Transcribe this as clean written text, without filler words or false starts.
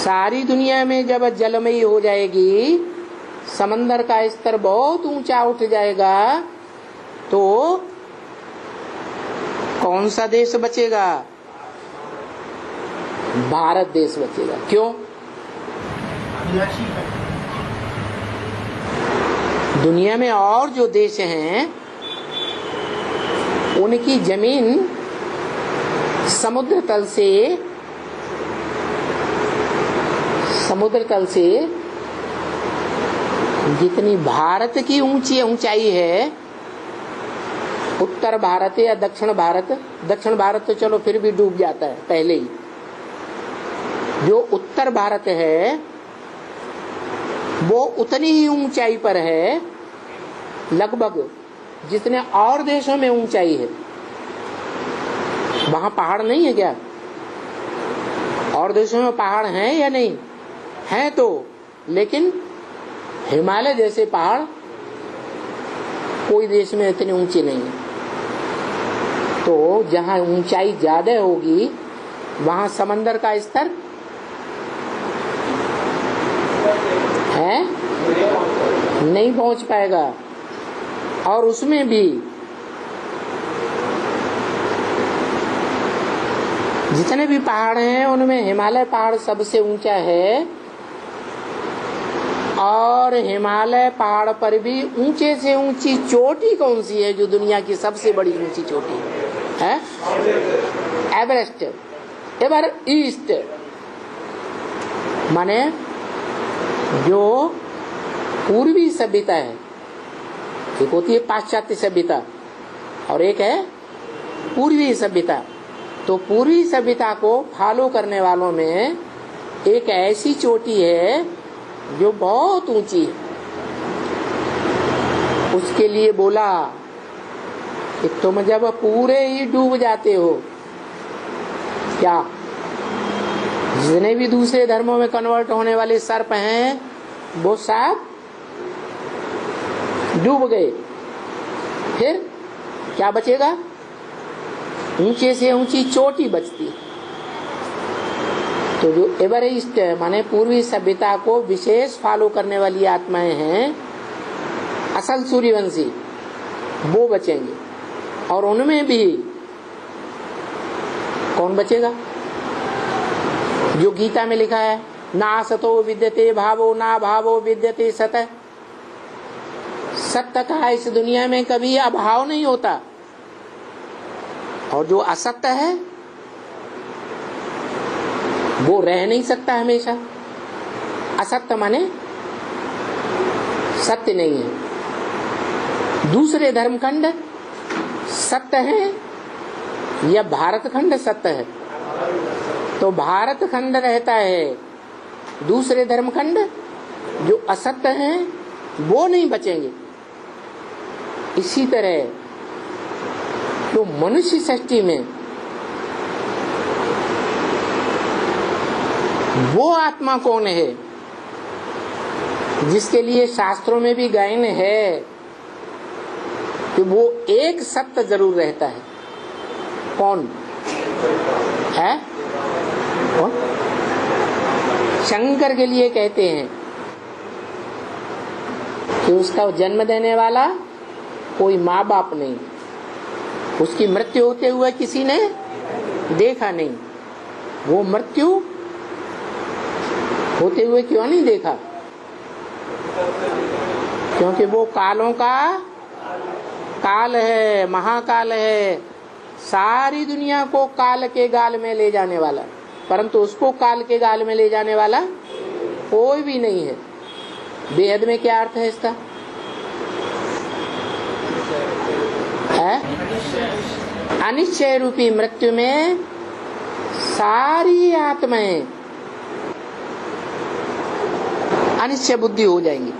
सारी दुनिया में जब जलमयी हो जाएगी, समंदर का स्तर बहुत ऊंचा उठ जाएगा, तो कौन सा देश बचेगा? भारत देश बचेगा। क्यों? दुनिया में और जो देश हैं उनकी जमीन समुद्र तल से जितनी भारत की ऊंचाई है, उत्तर भारत या दक्षिण भारत तो चलो फिर भी डूब जाता है पहले ही। जो उत्तर भारत है वो उतनी ही ऊंचाई पर है लगभग जितने और देशों में ऊंचाई है। वहां पहाड़ नहीं है क्या? और देशों में पहाड़ हैं या नहीं हैं? तो लेकिन हिमालय जैसे पहाड़ कोई देश में इतने ऊंचे नहीं है। तो जहां ऊंचाई ज्यादा होगी वहां समंदर का स्तर है नहीं पहुंच पाएगा। और उसमें भी जितने भी पहाड़ हैं उनमें हिमालय पहाड़ सबसे ऊंचा है। और हिमालय पहाड़ पर भी ऊंचे से ऊंची चोटी कौन सी है जो दुनिया की सबसे बड़ी ऊंची चोटी है? एवरेस्ट। ईस्ट माने जो पूर्वी सभ्यता है, एक होती है पाश्चात्य सभ्यता और एक है पूर्वी सभ्यता। तो पूर्वी सभ्यता को फॉलो करने वालों में एक ऐसी चोटी है जो बहुत ऊंची है। उसके लिए बोला कि तुम जब पूरे ही डूब जाते हो, क्या जितने भी दूसरे धर्मों में कन्वर्ट होने वाले सर्प हैं वो सब डूब गए, फिर क्या बचेगा? ऊंचे से ऊंची चोटी बचती। तो जो एवरेस्ट माने पूर्वी सभ्यता को विशेष फॉलो करने वाली आत्माएं हैं, असल सूर्यवंशी, वो बचेंगे। और उनमें भी कौन बचेगा? जो गीता में लिखा है, ना सतो विद्यते भावो ना भावो विद्यते सत। सत्य का इस दुनिया में कभी अभाव नहीं होता, और जो असत्य है वो रह नहीं सकता हमेशा। असत्य माने सत्य नहीं है। दूसरे धर्मखंड सत्य है या भारत खंड सत्य है? तो भारत खंड रहता है, दूसरे धर्मखंड जो असत्य हैं वो नहीं बचेंगे। इसी तरह तो मनुष्य सृष्टि में वो आत्मा कौन है जिसके लिए शास्त्रों में भी गायन है कि वो एक सत्य जरूर रहता है? कौन है? कौन? शंकर के लिए कहते हैं कि उसका जन्म देने वाला कोई माँ बाप नहीं, उसकी मृत्यु होते हुए किसी ने देखा नहीं। वो मृत्यु होते हुए क्यों नहीं देखा? क्योंकि वो कालों का काल है, महाकाल है, सारी दुनिया को काल के गाल में ले जाने वाला, परंतु उसको काल के गाल में ले जाने वाला कोई भी नहीं है। बेहद में क्या अर्थ है इसका? अनिश्चय रूपी मृत्यु में सारी आत्माएं अनिश्चय बुद्धि हो जाएंगी।